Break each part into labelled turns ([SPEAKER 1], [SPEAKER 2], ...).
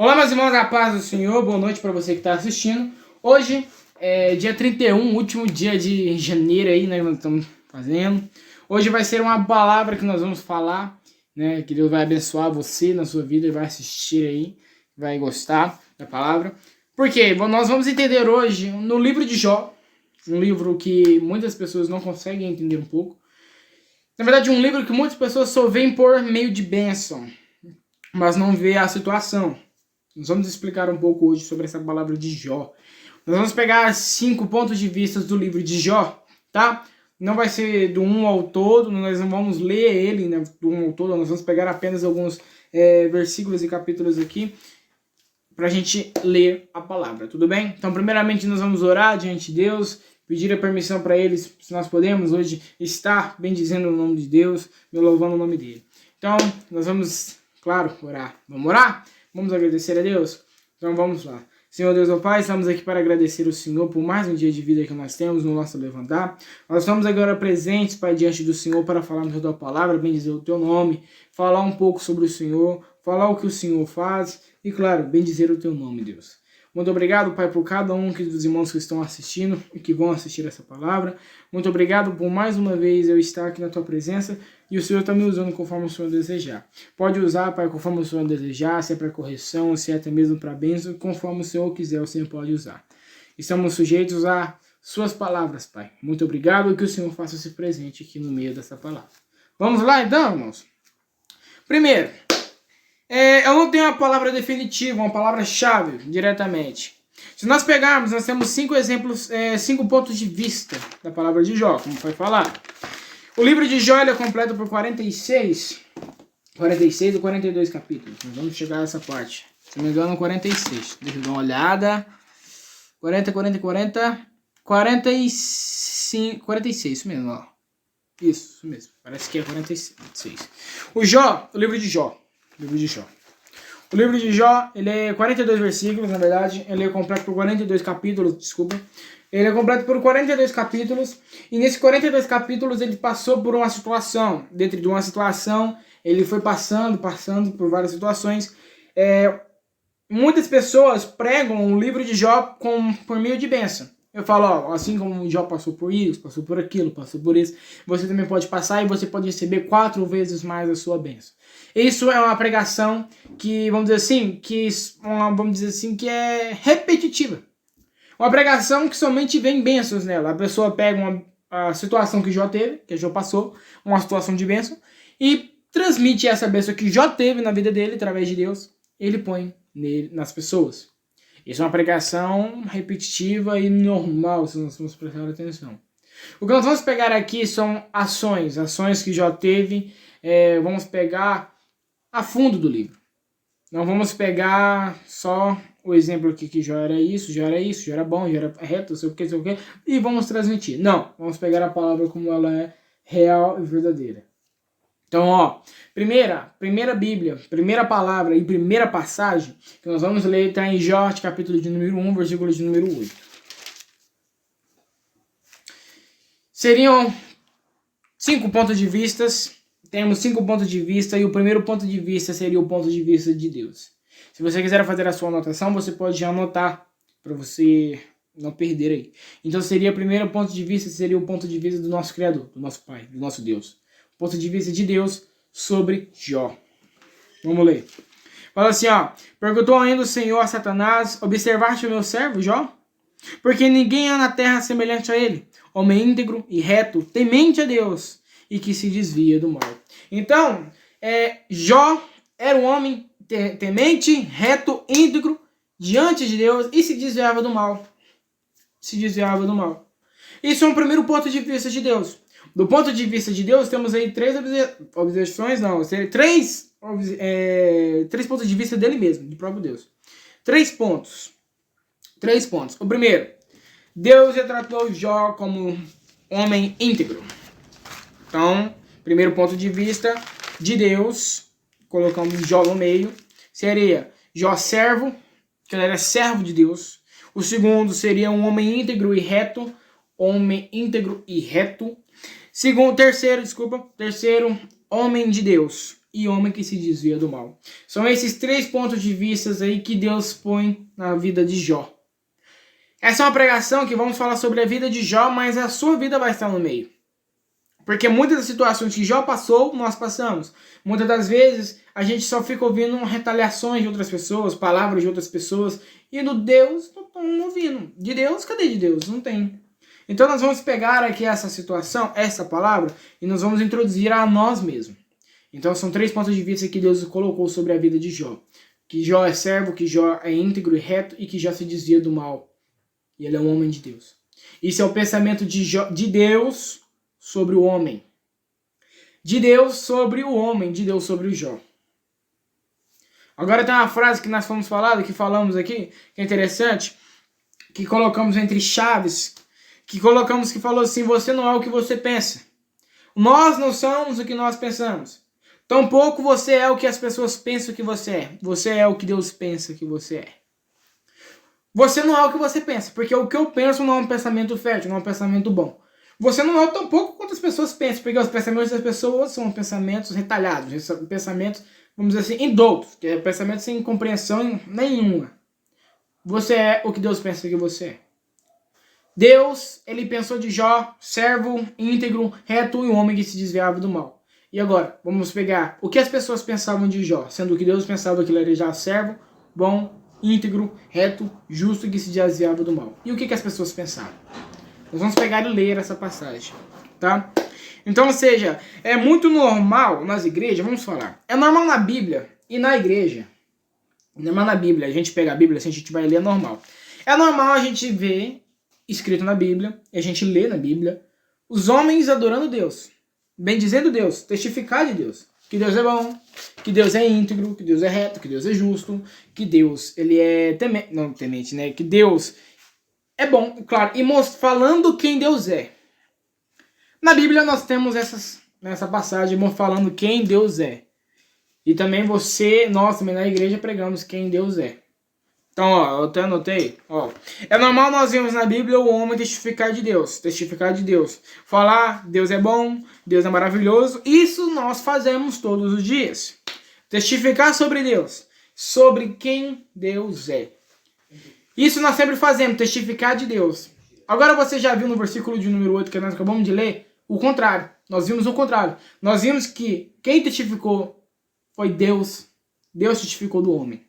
[SPEAKER 1] Olá, meus irmãos, a paz do Senhor, boa noite para você que está assistindo. Hoje é dia 31, último dia de janeiro aí, né, que nós estamos fazendo. Hoje vai ser uma palavra que nós vamos falar, né, que Deus vai abençoar você na sua vida e vai assistir aí, vai gostar da palavra. Por quê? Nós vamos entender hoje no livro de Jó, um livro que muitas pessoas não conseguem entender um pouco. Na verdade, um livro que muitas pessoas só veem por meio de bênção, mas não vê a situação. Nós vamos explicar um pouco hoje sobre essa palavra de Jó. Nós vamos pegar 5 pontos de vista do livro de Jó, tá? Não vai ser do 1 ao todo, nós não vamos ler ele, né, do 1 ao todo, nós vamos pegar apenas alguns versículos e capítulos aqui para a gente ler a palavra, tudo bem? Então, primeiramente, nós vamos orar diante de Deus, pedir a permissão para eles, se nós podemos hoje estar bendizendo o nome de Deus, louvando o nome dele. Então, nós vamos, claro, orar. Vamos orar? Vamos agradecer a Deus? Então vamos lá. Senhor Deus, ó Pai, estamos aqui para agradecer o Senhor por mais um dia de vida que nós temos no nosso levantar. Nós estamos agora presentes, Pai, diante do Senhor para falarmos da Tua palavra, bendizer o Teu nome, falar um pouco sobre o Senhor, falar o que o Senhor faz e, claro, bendizer o Teu nome, Deus. Muito obrigado, Pai, por cada um dos irmãos que estão assistindo e que vão assistir essa palavra. Muito obrigado por mais uma vez eu estar aqui na Tua presença e o Senhor está me usando conforme o Senhor desejar. Pode usar, Pai, conforme o Senhor desejar, se é para correção, se é até mesmo para bênção, conforme o Senhor quiser, o Senhor pode usar. Estamos sujeitos a Suas palavras, Pai. Muito obrigado e que o Senhor faça esse presente aqui no meio dessa palavra. Vamos lá, então, irmãos? Primeiro, eu não tenho uma palavra definitiva, uma palavra-chave diretamente. Se nós pegarmos, nós temos 5 exemplos, 5 pontos de vista da palavra de Jó, como foi falado. O livro de Jó ele é completo por 46 ou 42 capítulos. Nós vamos chegar a essa parte. Se não me engano, 46. Deixa eu dar uma olhada. 46, isso mesmo, ó. Isso mesmo. Parece que é 46. O livro de Jó. O livro de Jó, ele é 42 versículos, na verdade. Ele é completo por 42 capítulos, desculpa. Ele é completo por 42 capítulos. E nesses 42 capítulos ele passou por uma situação. Dentro de uma situação, ele foi passando por várias situações. Muitas pessoas pregam o livro de Jó por meio de bênção. Eu falo, ó, assim como Jó passou por isso, passou por aquilo, passou por isso, você também pode passar e você pode receber 4 vezes mais a sua bênção. Isso é uma pregação que, vamos dizer assim, que é repetitiva. Uma pregação que somente vem bênçãos nela. A pessoa pega a situação que Jó teve, que Jó passou, uma situação de bênção, e transmite essa bênção que Jó teve na vida dele, através de Deus, ele põe nas pessoas. Isso é uma pregação repetitiva e normal, se nós vamos prestar atenção. O que nós vamos pegar aqui são ações que Jó teve. Vamos pegar a fundo do livro. Não vamos pegar só o exemplo aqui que Jó era isso, já era bom, já era reto, sei o que, e vamos transmitir. Não, vamos pegar a palavra como ela é real e verdadeira. Então, ó, primeira Bíblia, primeira palavra e primeira passagem que nós vamos ler está em Jó, capítulo de número 1, versículo de número 8. Seriam 5 pontos de vista. Temos 5 pontos de vista e o primeiro ponto de vista seria o ponto de vista de Deus. Se você quiser fazer a sua anotação, você pode já anotar para você não perder aí. Então seria o primeiro ponto de vista, seria o ponto de vista do nosso Criador, do nosso Pai, do nosso Deus. O ponto de vista de Deus sobre Jó. Vamos ler. Fala assim, ó. Perguntou ainda o Senhor a Satanás, observaste o meu servo Jó? Porque ninguém há na terra semelhante a ele, homem íntegro e reto, temente a Deus e que se desvia do mal. Então, Jó era um homem temente, reto, íntegro, diante de Deus e se desviava do mal. Isso é um primeiro ponto de vista de Deus. Do ponto de vista de Deus, temos aí 3 pontos de vista dele mesmo, do próprio Deus. 3 pontos. O primeiro, Deus retratou Jó como homem íntegro. Então, primeiro ponto de vista de Deus, colocamos Jó no meio, seria Jó servo, que ele era servo de Deus. O segundo seria um homem íntegro e reto, terceiro, homem de Deus. e homem que se desvia do mal. São esses 3 pontos de vista aí que Deus põe na vida de Jó. Essa é uma pregação que vamos falar sobre a vida de Jó, mas a sua vida vai estar no meio. Porque muitas das situações que Jó passou, nós passamos. Muitas das vezes a gente só fica ouvindo retaliações de outras pessoas, palavras de outras pessoas, e do Deus não estamos ouvindo. De Deus, cadê de Deus? Não tem. Então nós vamos pegar aqui essa situação, essa palavra, e nós vamos introduzir a nós mesmos. Então são 3 pontos de vista que Deus colocou sobre a vida de Jó. Que Jó é servo, que Jó é íntegro e reto, e que Jó se desvia do mal. E ele é um homem de Deus. Isso é o pensamento de Deus sobre o homem. De Deus sobre o homem, de Deus sobre o Jó. Agora tem uma frase que nós fomos falando, que falamos aqui, que é interessante, que colocamos entre chaves, que falou assim: você não é o que você pensa. Nós não somos o que nós pensamos. Tampouco você é o que as pessoas pensam que você é. Você é o que Deus pensa que você é. Você não é o que você pensa, porque o que eu penso não é um pensamento fértil, não é um pensamento bom. Você não é tampouco quanto as pessoas pensam, porque os pensamentos das pessoas são pensamentos retalhados, pensamentos, vamos dizer assim, indoutos, que é pensamento sem compreensão nenhuma. Você é o que Deus pensa que você é. Deus, ele pensou de Jó, servo, íntegro, reto e um homem que se desviava do mal. E agora, vamos pegar o que as pessoas pensavam de Jó, sendo que Deus pensava que ele era já servo, bom, íntegro, reto, justo e que se desviava do mal. E o que as pessoas pensavam? Nós vamos pegar e ler essa passagem, tá? Então, ou seja, é muito normal nas igrejas, vamos falar, é normal na Bíblia e na igreja. Normal na Bíblia, a gente pega a Bíblia, se a gente vai ler, é normal. É normal a gente ver escrito na Bíblia, e a gente lê na Bíblia, os homens adorando Deus, bendizendo Deus, testificar de Deus, que Deus é bom, que Deus é íntegro, que Deus é reto, que Deus é justo, que Deus, ele é temente, né? Que Deus é bom, claro, e falando quem Deus é. Na Bíblia nós temos nessa passagem falando quem Deus é. E também nós também na igreja pregamos quem Deus é. Então, ó, eu até anotei, ó. É normal nós vermos na Bíblia o homem testificar de Deus. Falar, Deus é bom, Deus é maravilhoso. Isso nós fazemos todos os dias. Testificar sobre Deus, sobre quem Deus é. Isso nós sempre fazemos, testificar de Deus. Agora você já viu no versículo de número 8 que nós acabamos de ler, o contrário. Nós vimos o contrário. Nós vimos que quem testificou foi Deus. Deus testificou do homem.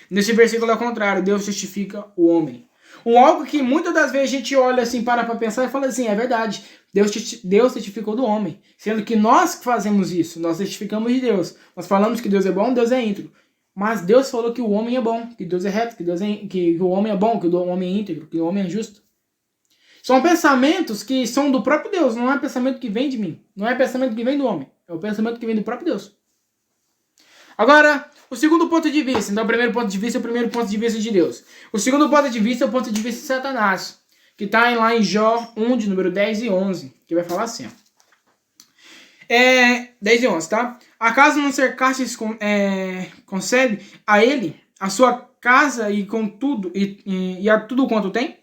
[SPEAKER 1] Nesse versículo é o contrário, Deus testifica o homem. Algo que muitas das vezes a gente olha assim, para pensar e fala assim, é verdade, Deus testificou do homem. Sendo que nós que fazemos isso, nós testificamos de Deus. Nós falamos que Deus é bom, Deus é íntegro. Mas Deus falou que o homem é bom, que Deus é reto, que o homem é bom, que o homem é íntegro, que o homem é justo. São pensamentos que são do próprio Deus, não é pensamento que vem de mim. Não é pensamento que vem do homem, é o pensamento que vem do próprio Deus. Agora, o segundo ponto de vista. Então, o primeiro ponto de vista é o primeiro ponto de vista de Deus. O segundo ponto de vista é o ponto de vista de Satanás, que está lá em Jó 1, de número 10 e 11, que vai falar assim, ó. 10 e 11, tá? Acaso não cercastes concede a ele a sua casa e com tudo e a tudo quanto tem?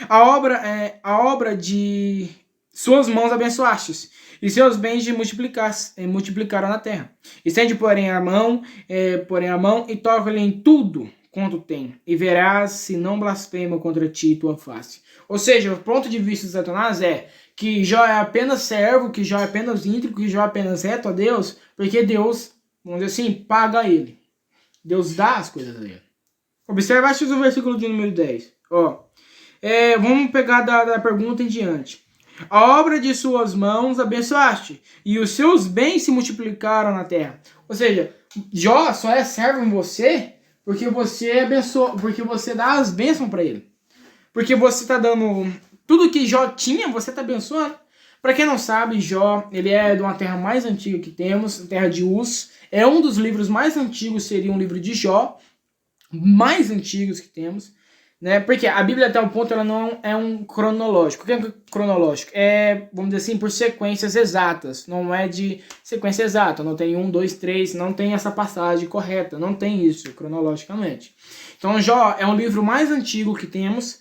[SPEAKER 1] A obra de suas mãos abençoastes, e seus bens multiplicaram na terra. Estende, porém, a mão e toca-lhe em tudo quanto tem, e verás se não blasfema contra ti tua face. Ou seja, o ponto de vista de Satanás é que Jó é apenas servo, que Jó é apenas íntegro, que Jó é apenas reto a Deus, porque Deus, vamos dizer assim, paga ele. Deus dá as coisas a ele. Observaste o versículo de número 10. Ó, vamos pegar da pergunta em diante. A obra de suas mãos abençoaste, e os seus bens se multiplicaram na terra. Ou seja, Jó só é servo em você porque você abençoa, porque você dá as bênçãos para ele. Porque você está dando tudo que Jó tinha, você está abençoando. Para quem não sabe, Jó, ele é de uma terra mais antiga que temos, a terra de Uz. É um dos livros mais antigos, seria um livro de Jó, mais antigos que temos. Né? Porque a Bíblia até o ponto ela não é um cronológico. O que é cronológico? É, vamos dizer assim, por sequências exatas. Não é de sequência exata. Não tem 1, 2, 3. Não tem essa passagem correta. Não tem isso cronologicamente. Então Jó é um livro mais antigo que temos.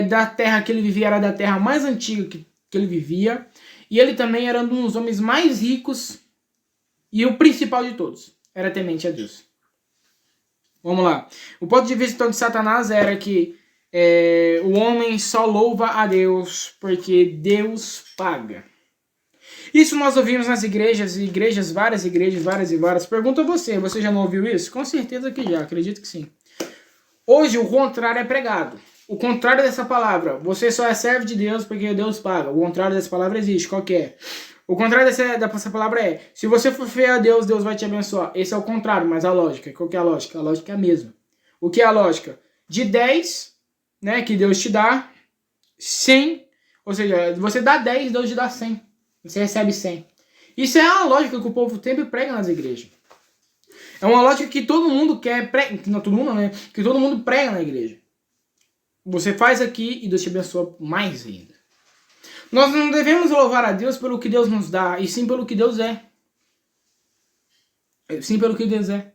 [SPEAKER 1] Da terra que ele vivia, era da terra mais antiga que ele vivia. E ele também era um dos homens mais ricos E o principal de todos era temente a Deus. Vamos lá. O ponto de vista então de Satanás era que o homem só louva a Deus porque Deus paga. Isso nós ouvimos nas igrejas, várias igrejas, várias. Pergunto a você, você já não ouviu isso? Com certeza que já, acredito que sim. Hoje o contrário é pregado. O contrário dessa palavra, você só é servo de Deus porque Deus paga. O contrário dessa palavra existe, qual que é? O contrário dessa palavra é, se você for fiel a Deus, Deus vai te abençoar. Esse é o contrário, mas a lógica, qual que é a lógica? A lógica é a mesma. O que é a lógica? De 10, né, que Deus te dá, 100, ou seja, você dá 10, Deus te dá 100. Você recebe 100. Isso é uma lógica que o povo sempre prega nas igrejas. É uma lógica que todo mundo quer, não todo mundo, né? Que todo mundo prega na igreja. Você faz aqui e Deus te abençoa mais ainda. Nós não devemos louvar a Deus pelo que Deus nos dá, e sim pelo que Deus é. Sim pelo que Deus é.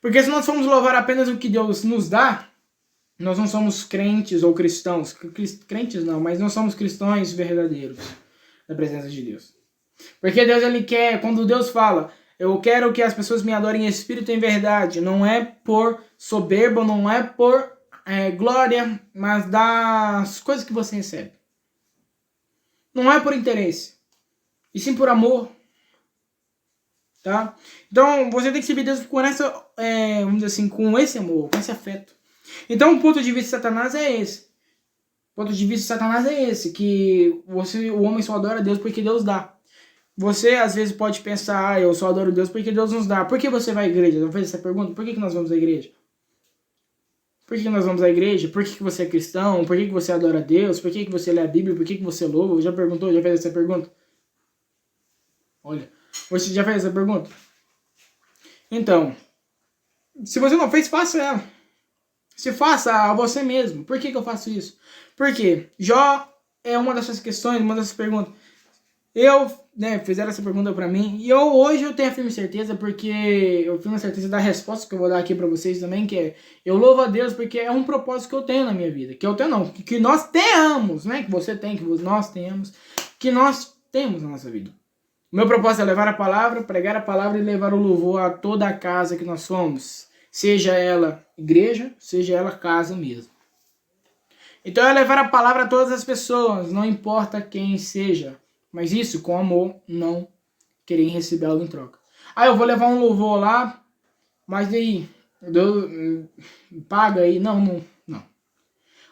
[SPEAKER 1] Porque se nós formos louvar apenas o que Deus nos dá, nós não somos crentes ou cristãos. Crentes não, mas não somos cristãos verdadeiros na presença de Deus. Porque Deus, ele quer, quando Deus fala, eu quero que as pessoas me adorem em espírito e em verdade, não é por soberba, não é por glória, mas das coisas que você recebe. Não é por interesse, e sim por amor. Tá? Então você tem que servir Deus com essa, vamos dizer assim, com esse amor, com esse afeto. Então o ponto de vista de Satanás é esse. O ponto de vista de Satanás é esse, que o homem só adora Deus porque Deus dá. Você às vezes pode pensar, eu só adoro Deus porque Deus nos dá. Por que você vai à igreja? Eu vou fazer essa pergunta, por que nós vamos à igreja? Por que nós vamos à igreja? Por que você é cristão? Por que você adora a Deus? Por que você lê a Bíblia? Por que você louva? Já perguntou? Já fez essa pergunta? Olha, você já fez essa pergunta? Então, se você não fez, faça ela. Se faça a você mesmo. Por que eu faço isso? Porque Jó é uma dessas questões, uma dessas perguntas. Fizeram essa pergunta pra mim, e hoje eu tenho a firme certeza, porque eu tenho a certeza da resposta que eu vou dar aqui pra vocês também, que é, eu louvo a Deus porque é um propósito que eu tenho na minha vida, que eu tenho não, que nós tenhamos, né, que você tem, que nós temos, que nós temos na nossa vida. O meu propósito é levar a palavra, pregar a palavra e levar o louvor a toda a casa que nós somos, seja ela igreja, seja ela casa mesmo. Então é levar a palavra a todas as pessoas, não importa quem seja. Mas isso com amor, não querer receber algo em troca. Eu vou levar um louvor lá, mas daí, Deus paga aí. Não.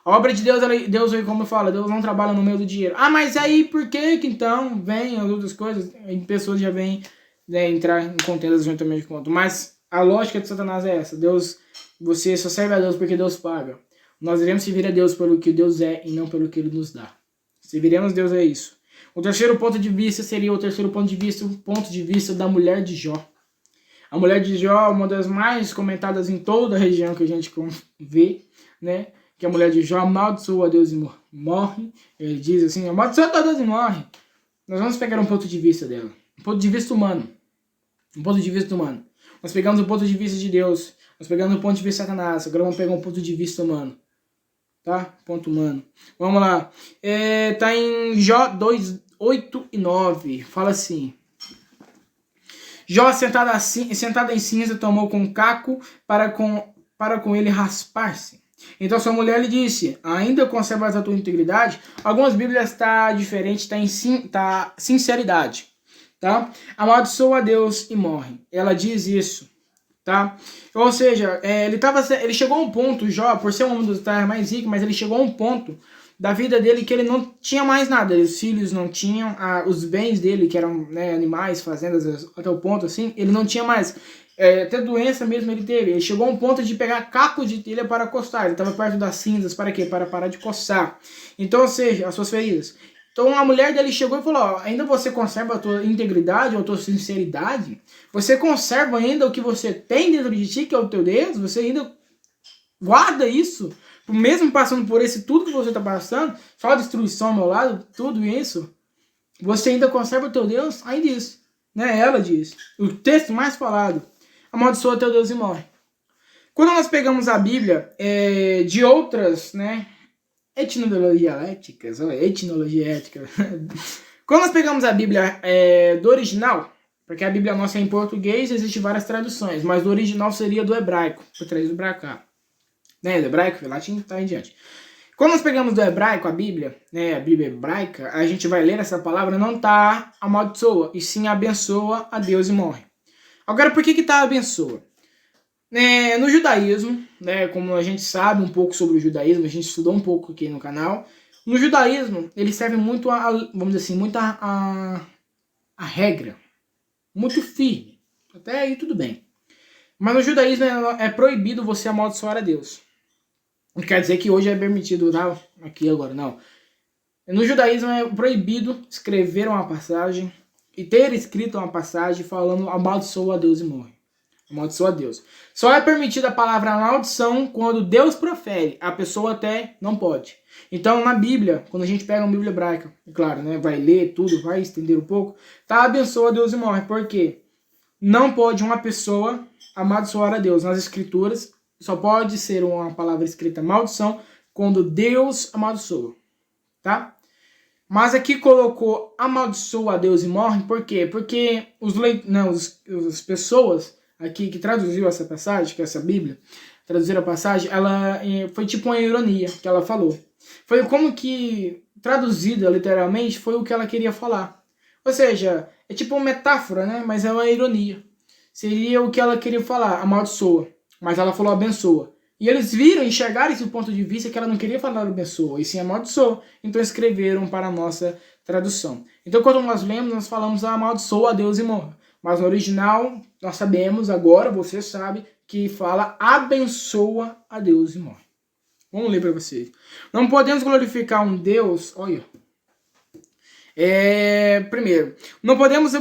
[SPEAKER 1] A obra de Deus, como eu falo, Deus não trabalha no meio do dinheiro. Mas aí por que então vem as outras coisas? E pessoas já vêm entrar em contendas juntamente com outro. Mas a lógica de Satanás é essa. Você só serve a Deus porque Deus paga. Nós iremos servir a Deus pelo que Deus é e não pelo que Ele nos dá. Serviremos Deus é isso. O terceiro ponto de vista seria o ponto de vista da mulher de Jó. A mulher de Jó é uma das mais comentadas em toda a região que a gente vê, né? Que a mulher de Jó amaldiçoa a Deus e morre. Ele diz assim, amaldiçoa a Deus e morre. Nós vamos pegar um ponto de vista dela. Um ponto de vista humano. Nós pegamos o ponto de vista de Deus. Nós pegamos o ponto de vista de Satanás. Agora vamos pegar um ponto de vista humano. Tá? Ponto humano. Vamos lá. Tá em Jó 2, 8 e 9. Fala assim. Jó, sentada em cinza, tomou com caco para com ele raspar-se. Então sua mulher lhe disse, ainda conservas a tua integridade? Algumas bíblias está diferente, tá sinceridade. Tá? Amaldiçoa a Deus e morre. Ela diz isso. Tá? Ou seja, ele chegou a um ponto, Jó, por ser um homem dos terras mais rico, mas ele chegou a um ponto da vida dele que ele não tinha mais nada. Os filhos não tinham, os bens dele, que eram animais, fazendas, até o ponto assim, ele não tinha mais. Até doença mesmo ele teve. Ele chegou a um ponto de pegar caco de telha para coçar. Ele estava perto das cinzas, para quê? Para parar de coçar. Então, ou seja, as suas feridas. Então a mulher dele chegou e falou, ainda você conserva a tua integridade, a tua sinceridade? Você conserva ainda o que você tem dentro de ti, que é o teu Deus? Você ainda guarda isso? Mesmo passando por tudo que você está passando, só a destruição ao meu lado, tudo isso, você ainda conserva o teu Deus? Aí diz, né? Ela diz, o texto mais falado, amaldiçoa teu Deus e morre. Quando nós pegamos a Bíblia de outras, né? Etnologia ética. Quando nós pegamos a Bíblia do original, Porque a Bíblia nossa é em português, existem várias traduções, mas o original seria do hebraico, por trazido para cá. Né, do hebraico, latim, tá em diante. Quando nós pegamos do hebraico a Bíblia, né, a Bíblia hebraica, a gente vai ler essa palavra, não tá amaldiçoa, e sim abençoa a Deus e morre. Agora, por que tá abençoa? No judaísmo, né, como a gente sabe um pouco sobre o judaísmo, a gente estudou um pouco aqui no canal, no judaísmo ele serve muito vamos dizer assim, muito a regra, muito firme, até aí tudo bem. Mas no judaísmo é proibido você amaldiçoar a Deus. Não quer dizer que hoje é permitido, não, aqui agora, não. No judaísmo é proibido escrever uma passagem e ter escrito uma passagem falando amaldiçoa a Deus e morre. Amaldiçoa a Deus. Só é permitida a palavra maldição quando Deus profere. A pessoa até não pode. Então na Bíblia, quando a gente pega uma Bíblia hebraica, é claro, né, vai ler tudo, vai estender um pouco, tá, abençoa a Deus e morre. Por quê? Não pode uma pessoa amaldiçoar a Deus. Nas escrituras, só pode ser uma palavra escrita maldição quando Deus amaldiçoa, tá? Mas aqui colocou amaldiçoa a Deus e morre, por quê? Porque as pessoas aqui que traduziu essa passagem, que essa Bíblia, traduziram a passagem, ela foi tipo uma ironia que ela falou. Foi como que, traduzida literalmente, foi o que ela queria falar. Ou seja, é tipo uma metáfora, né? Mas é uma ironia. Seria o que ela queria falar, amaldiçoa. Mas ela falou abençoa. E eles viram, enxergaram esse ponto de vista que ela não queria falar abençoa, e sim amaldiçoa. Então escreveram para a nossa tradução. Então quando nós lemos, nós falamos amaldiçoa a Deus e morra. Mas no original, nós sabemos agora, você sabe, que fala abençoa a Deus e morre. Vamos ler para vocês. Não podemos glorificar um Deus... Olha... Primeiro, não podemos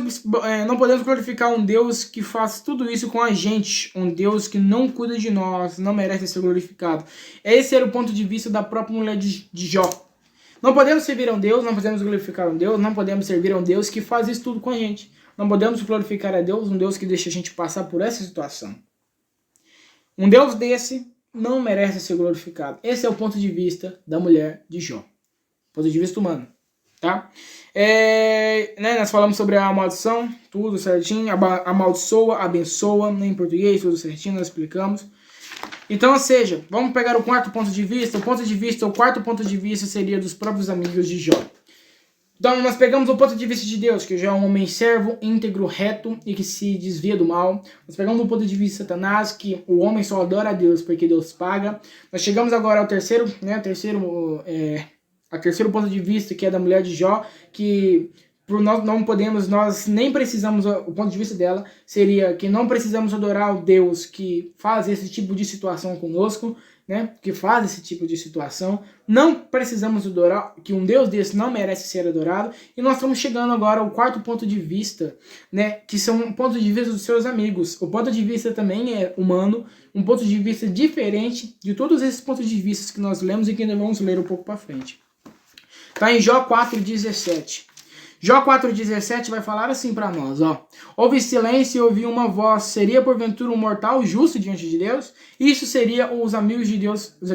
[SPEAKER 1] glorificar um Deus que faz tudo isso com a gente, um Deus que não cuida de nós, não merece ser glorificado. Esse era o ponto de vista da própria mulher de Jó. Não podemos servir a um Deus, não podemos glorificar um Deus, não podemos servir a um Deus que faz isso tudo com a gente. Não podemos glorificar a Deus, um Deus que deixa a gente passar por essa situação. Um Deus desse não merece ser glorificado. Esse é o ponto de vista da mulher de Jó. Ponto de vista humano. Tá? Nós falamos sobre a maldição, tudo certinho, amaldiçoa, abençoa, em português, tudo certinho, nós explicamos. Então, ou seja, vamos pegar o quarto ponto de vista. O quarto ponto de vista seria dos próprios amigos de Jó. Então, nós pegamos o ponto de vista de Deus, que Jó é um homem servo, íntegro, reto e que se desvia do mal. Nós pegamos o ponto de vista de Satanás, que o homem só adora a Deus porque Deus paga. Nós chegamos agora ao terceiro ponto de vista, que é da mulher de Jó, que nós nem precisamos, o ponto de vista dela seria que não precisamos adorar o Deus que faz esse tipo de situação conosco, né, que faz esse tipo de situação, não precisamos adorar, que um Deus desse não merece ser adorado, e nós estamos chegando agora ao quarto ponto de vista, né, que são um ponto de vista dos seus amigos. O ponto de vista também é humano, um ponto de vista diferente de todos esses pontos de vista que nós lemos e que ainda vamos ler um pouco para frente. Está em Jó 4,17. Jó 4,17 vai falar assim para nós, ó. Houve silêncio e ouvi uma voz. Seria porventura um mortal justo diante de Deus? Isso seria os amigos de Deus, os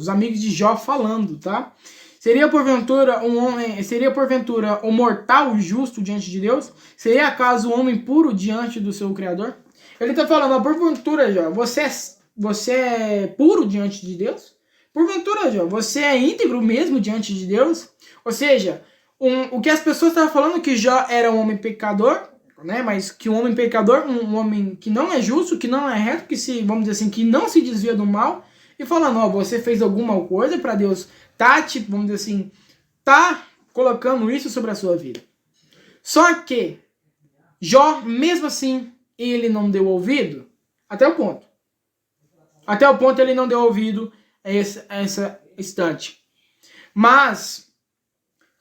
[SPEAKER 1] amigos de Jó falando, tá? Seria porventura um mortal justo diante de Deus? Seria acaso um homem puro diante do seu Criador? Ele está falando, ó, porventura, Jó, você é puro diante de Deus? Porventura, Jó, você é íntegro mesmo diante de Deus? Ou seja, o que as pessoas estavam falando que Jó era um homem pecador, né? Mas que um homem pecador, um homem que não é justo, que não é reto, vamos dizer assim, que não se desvia do mal, e falando, ó, você fez alguma coisa para Deus vamos dizer assim, tá colocando isso sobre a sua vida. Só que Jó, mesmo assim, ele não deu ouvido até o ponto. Até o ponto ele não deu ouvido a essa instante. Mas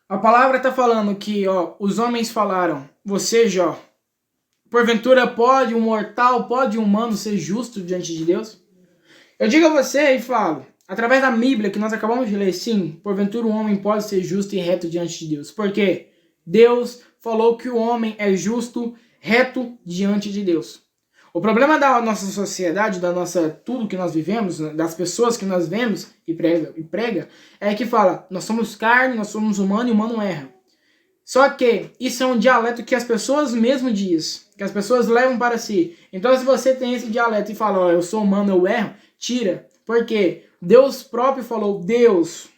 [SPEAKER 1] a palavra está falando que, ó, os homens falaram, você, Jó, porventura pode um mortal, pode um humano ser justo diante de Deus? Eu digo a você e falo, através da Bíblia que nós acabamos de ler, sim, porventura um homem pode ser justo e reto diante de Deus. Por quê? Deus falou que o homem é justo, reto diante de Deus. O problema da nossa sociedade, tudo que nós vivemos, das pessoas que nós vemos e prega, é que fala, nós somos carne, nós somos humano e o humano erra. Só que isso é um dialeto que as pessoas mesmo dizem, que as pessoas levam para si. Então, se você tem esse dialeto e fala, ó, eu sou humano, eu erro, tira. Porque Deus próprio falou, Deus,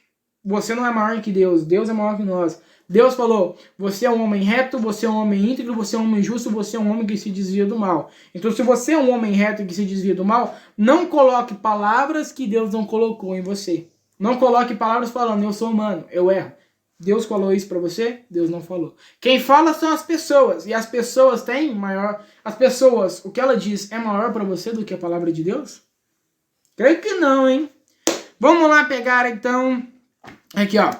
[SPEAKER 1] você não é maior que Deus, Deus é maior que nós. Deus falou, você é um homem reto, você é um homem íntegro, você é um homem justo, você é um homem que se desvia do mal. Então, se você é um homem reto e que se desvia do mal, não coloque palavras que Deus não colocou em você. Não coloque palavras falando, eu sou humano, eu erro. Deus falou isso pra você? Deus não falou. Quem fala são as pessoas. E as pessoas têm maior... As pessoas, o que ela diz é maior pra você do que a palavra de Deus? Creio que não, hein? Vamos lá pegar, então... Aqui, ó.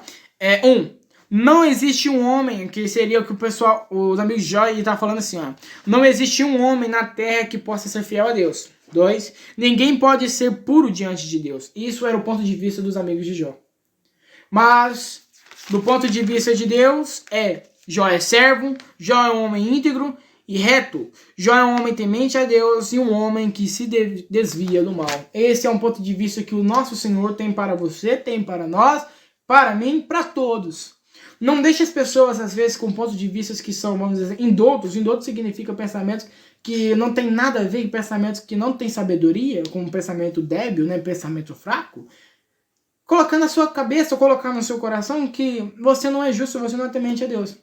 [SPEAKER 1] Não existe um homem, que seria o que o pessoal, os amigos de Jó, tá falando assim, ó. Não existe um homem na terra que possa ser fiel a Deus. 2. Ninguém pode ser puro diante de Deus. Isso era o ponto de vista dos amigos de Jó. Mas, do ponto de vista de Deus, Jó é servo, Jó é um homem íntegro e reto. Jó é um homem temente a Deus e um homem que se desvia do mal. Esse é um ponto de vista que o nosso Senhor tem para você, tem para nós, para mim, para todos. Não deixe as pessoas, às vezes, com pontos de vista que são, vamos dizer, indoutos. Indoutos significa pensamentos que não tem nada a ver com pensamentos que não tem sabedoria, como pensamento débil, né, pensamento fraco. Colocar na sua cabeça, ou colocar no seu coração que você não é justo, você não é temente a Deus.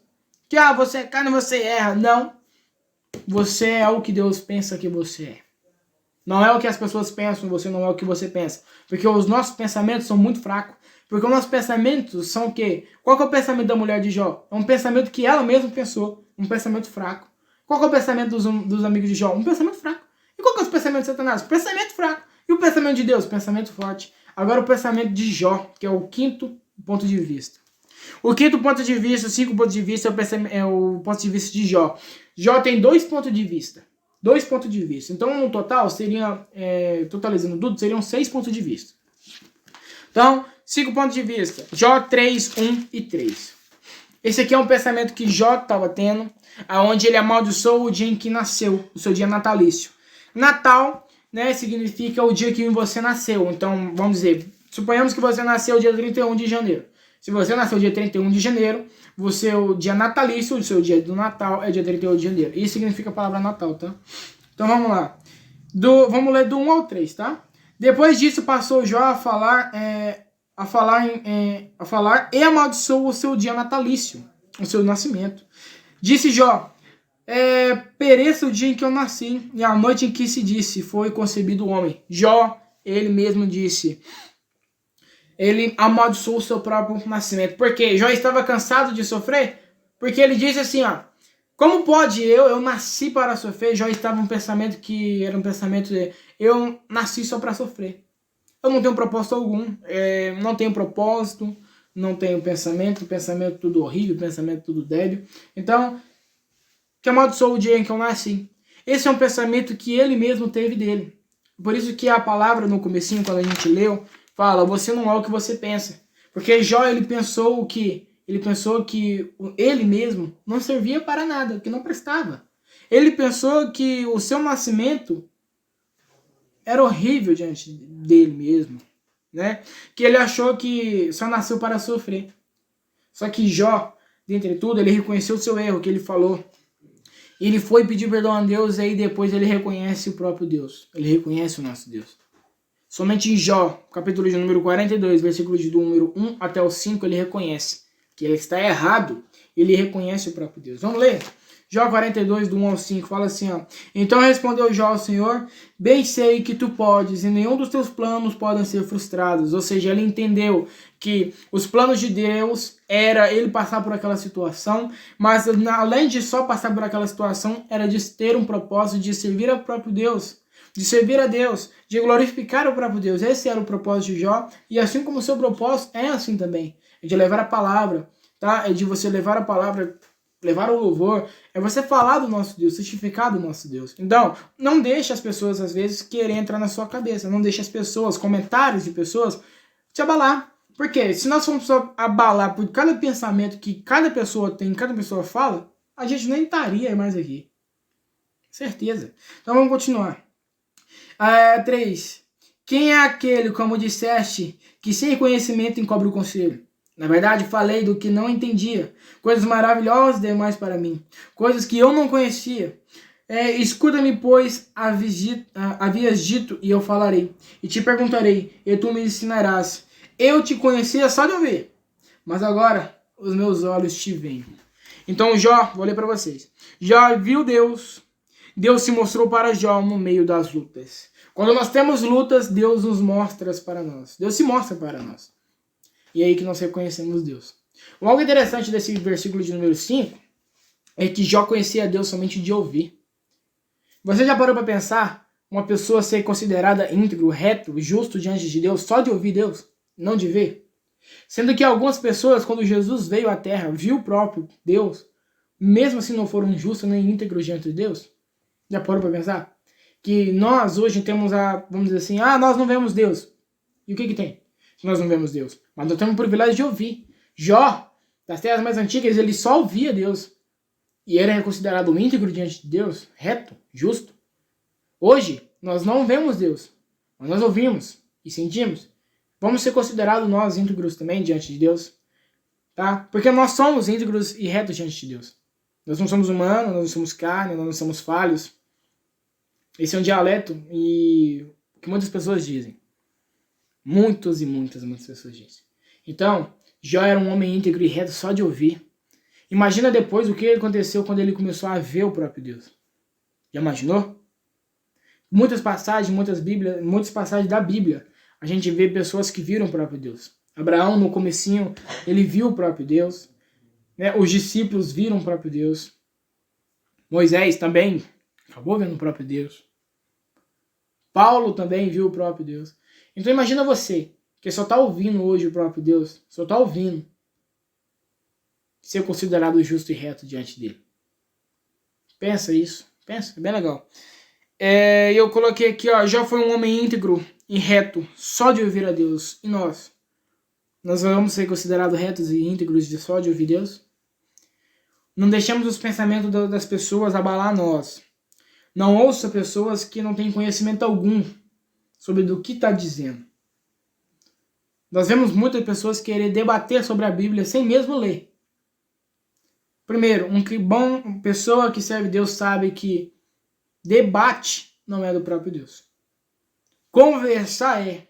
[SPEAKER 1] Que, você é carne, você erra. Não. Você é o que Deus pensa que você é. Não é o que as pessoas pensam, você não é o que você pensa. Porque os nossos pensamentos são muito fracos. Porque os nossos pensamentos são o quê? Qual que é o pensamento da mulher de Jó? É um pensamento que ela mesma pensou. Um pensamento fraco. Qual que é o pensamento dos amigos de Jó? Um pensamento fraco. E qual que é o pensamento de Satanás? Pensamento fraco. E o pensamento de Deus? Pensamento forte. Agora o pensamento de Jó, que é o quinto ponto de vista. O quinto ponto de vista, o 5 pontos de vista, é o ponto de vista de Jó. Jó tem 2 pontos de vista. 2 pontos de vista. Então, no total, seria, totalizando tudo, seriam 6 pontos de vista. Então, 5 pontos de vista. Jó 3, 1 e 3. Esse aqui é um pensamento que Jó estava tendo, onde ele amaldiçoou o dia em que nasceu, o seu dia natalício. Natal, né, significa o dia que você nasceu. Então, vamos dizer, suponhamos que você nasceu dia 31 de janeiro. Se você nasceu dia 31 de janeiro, o dia natalício, o seu dia do Natal é dia 31 de janeiro. Isso significa a palavra Natal, tá? Então vamos lá. Vamos ler do 1 ao 3, tá? Depois disso passou Jó a falar e amaldiçoou o seu dia natalício, o seu nascimento. Disse Jó, pereça o dia em que eu nasci e a noite em que se disse, foi concebido o homem. Jó, ele mesmo disse... Ele amaldiçoou o seu próprio nascimento. Por quê? Jó estava cansado de sofrer? Porque ele disse assim, como pode eu nasci para sofrer? Jó estava um pensamento que era um pensamento de, eu nasci só para sofrer. Eu não tenho propósito algum, não tenho propósito, não tenho pensamento tudo horrível, pensamento tudo débil. Então, que amaldiçoou o dia em que eu nasci. Esse é um pensamento que ele mesmo teve dele. Por isso que a palavra no comecinho, quando a gente leu, fala, você não é o que você pensa. Porque Jó, ele pensou que ele mesmo não servia para nada, que não prestava. Ele pensou que o seu nascimento era horrível diante dele mesmo, né? Que ele achou que só nasceu para sofrer. Só que Jó, dentre tudo, ele reconheceu o seu erro, que ele falou. Ele foi pedir perdão a Deus e aí depois ele reconhece o próprio Deus. Ele reconhece o nosso Deus. Somente em Jó, capítulo de número 42, versículos do número 1 até o 5, ele reconhece que ele está errado. Ele reconhece o próprio Deus. Vamos ler? Jó 42, do 1 ao 5, fala assim, Então respondeu Jó ao Senhor, bem sei que tu podes, e nenhum dos teus planos podem ser frustrados. Ou seja, ele entendeu que os planos de Deus era ele passar por aquela situação, mas além de só passar por aquela situação, era de ter um propósito de servir ao próprio Deus. De servir a Deus, de glorificar o próprio Deus. Esse era o propósito de Jó, e assim como o seu propósito é assim também. É de levar a palavra, tá? É de você levar a palavra, levar o louvor, é você falar do nosso Deus, testificar do nosso Deus. Então, não deixe as pessoas, às vezes, querer entrar na sua cabeça. Não deixe as pessoas, comentários de pessoas, te abalar. Porque se nós formos só abalar por cada pensamento que cada pessoa tem, cada pessoa fala, a gente nem estaria mais aqui. Certeza. Então vamos continuar. 3. Quem é aquele, como disseste, que sem conhecimento encobre o conselho? Na verdade, falei do que não entendia, coisas maravilhosas demais para mim, coisas que eu não conhecia. Escuta-me, pois havias dito, e eu falarei, e te perguntarei, e tu me ensinarás. Eu te conhecia só de ouvir, mas agora os meus olhos te veem. Então Jó, vou ler para vocês. Jó viu Deus, Deus se mostrou para Jó no meio das lutas. Quando nós temos lutas, Deus nos mostra para nós. Deus se mostra para nós. E é aí que nós reconhecemos Deus. Algo interessante desse versículo de número 5 é que Jó conhecia Deus somente de ouvir. Você já parou para pensar uma pessoa ser considerada íntegro, reto, justo diante de Deus só de ouvir Deus, não de ver? Sendo que algumas pessoas, quando Jesus veio à Terra, viu o próprio Deus, mesmo assim não foram justos nem íntegros diante de Deus? Já parou para pensar? Que nós hoje temos vamos dizer assim, nós não vemos Deus. E o que tem? Nós não vemos Deus. Mas nós temos o privilégio de ouvir. Jó, das terras mais antigas, ele só ouvia Deus. E ele era considerado íntegro diante de Deus, reto, justo. Hoje, nós não vemos Deus, mas nós ouvimos e sentimos. Vamos ser considerados nós íntegros também diante de Deus, tá? Porque nós somos íntegros e retos diante de Deus. Nós não somos humanos, nós não somos carne, nós não somos falhos. Esse é um dialeto que muitas pessoas dizem. Muitas pessoas dizem. Então, Jó era um homem íntegro e reto só de ouvir. Imagina depois o que aconteceu quando ele começou a ver o próprio Deus. Já imaginou? Muitas passagens da Bíblia, a gente vê pessoas que viram o próprio Deus. Abraão, no comecinho, ele viu o próprio Deus. Né? Os discípulos viram o próprio Deus. Moisés também acabou vendo o próprio Deus. Paulo também viu o próprio Deus. Então imagina você, que só está ouvindo hoje o próprio Deus, só está ouvindo, ser considerado justo e reto diante dele. Pensa isso, pensa, é bem legal. Eu coloquei aqui, já foi um homem íntegro e reto, só de ouvir a Deus. E nós? Nós vamos ser considerados retos e íntegros só de ouvir Deus? Não deixemos os pensamentos das pessoas abalar nós. Não ouça pessoas que não têm conhecimento algum sobre do que está dizendo. Nós vemos muitas pessoas querer debater sobre a Bíblia sem mesmo ler. Primeiro, uma pessoa que serve Deus sabe que debate não é do próprio Deus. Conversar é.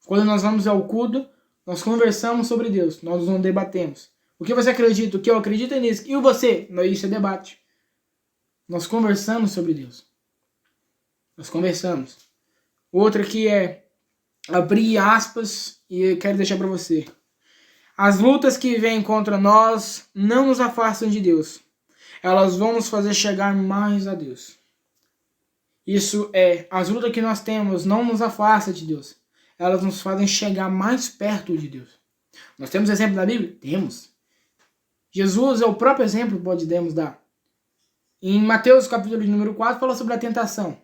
[SPEAKER 1] Quando nós vamos ao culto, nós conversamos sobre Deus, nós não debatemos. O que você acredita? O que eu acredito é nisso. E você? Isso é debate. Nós conversamos sobre Deus. Nós conversamos. Outra aqui é abrir aspas e eu quero deixar para você. As lutas que vêm contra nós não nos afastam de Deus. Elas vão nos fazer chegar mais a Deus. Isso é, as lutas que nós temos não nos afastam de Deus. Elas nos fazem chegar mais perto de Deus. Nós temos exemplo da Bíblia? Temos. Jesus é o próprio exemplo que podemos dar. Em Mateus capítulo número 4 fala sobre a tentação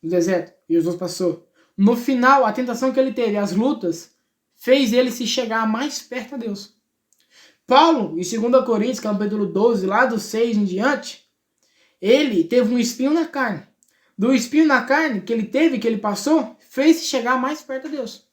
[SPEAKER 1] no deserto. Jesus passou. No final, a tentação que ele teve, as lutas, fez ele se chegar mais perto a Deus. Paulo, em 2 Coríntios, capítulo 12, lá do 6 em diante, ele teve um espinho na carne. Do espinho na carne que ele teve, que ele passou, fez-se chegar mais perto a Deus.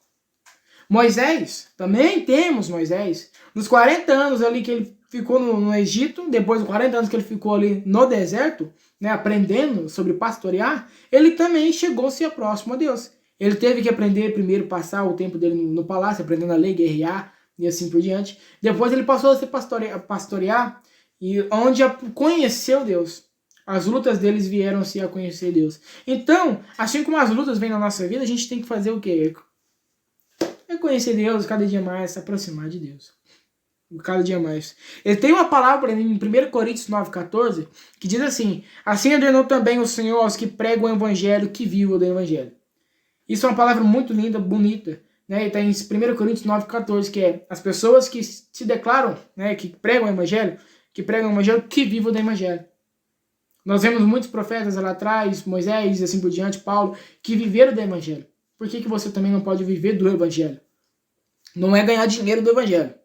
[SPEAKER 1] Moisés, também temos Moisés. Nos 40 anos ali que ele ficou no Egito, depois dos 40 anos que ele ficou ali no deserto, né, aprendendo sobre pastorear, ele também chegou-se a próximo a Deus. Ele teve que aprender primeiro, passar o tempo dele no palácio, aprendendo a lei, guerrear e assim por diante. Depois ele passou a se pastorear e onde conheceu Deus. As lutas deles vieram-se a conhecer Deus. Então, assim como as lutas vêm na nossa vida, a gente tem que fazer o quê? É conhecer Deus cada dia mais, se aproximar de Deus. Cada dia mais. Ele tem uma palavra em 1 Coríntios 9,14 que diz assim: assim ordenou também o Senhor aos que pregam o Evangelho, que vivam do Evangelho. Isso é uma palavra muito linda, bonita. Né? E está em 1 Coríntios 9,14, que é as pessoas que se declaram, né, que pregam o Evangelho, que vivam do Evangelho. Nós vemos muitos profetas lá atrás, Moisés e assim por diante, Paulo, que viveram do Evangelho. Por que você também não pode viver do Evangelho? Não é ganhar dinheiro do Evangelho,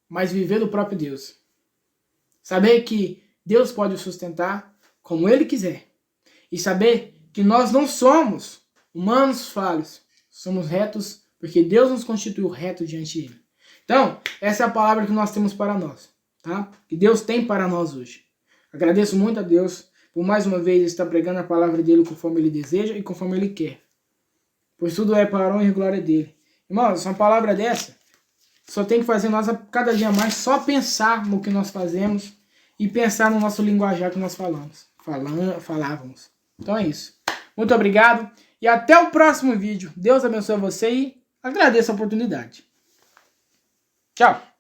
[SPEAKER 1] mas viver do próprio Deus. Saber que Deus pode o sustentar como Ele quiser. E saber que nós não somos humanos falhos. Somos retos porque Deus nos constituiu reto diante dele. Então, essa é a palavra que nós temos para nós, tá? Que Deus tem para nós hoje. Agradeço muito a Deus por mais uma vez estar pregando a palavra dele conforme ele deseja e conforme ele quer. Pois tudo é para a honra e glória dele. Irmãos, uma palavra dessa só tem que fazer nós cada dia mais só pensar no que nós fazemos e pensar no nosso linguajar que nós falávamos. Então é isso. Muito obrigado e até o próximo vídeo. Deus abençoe você e agradeço a oportunidade. Tchau!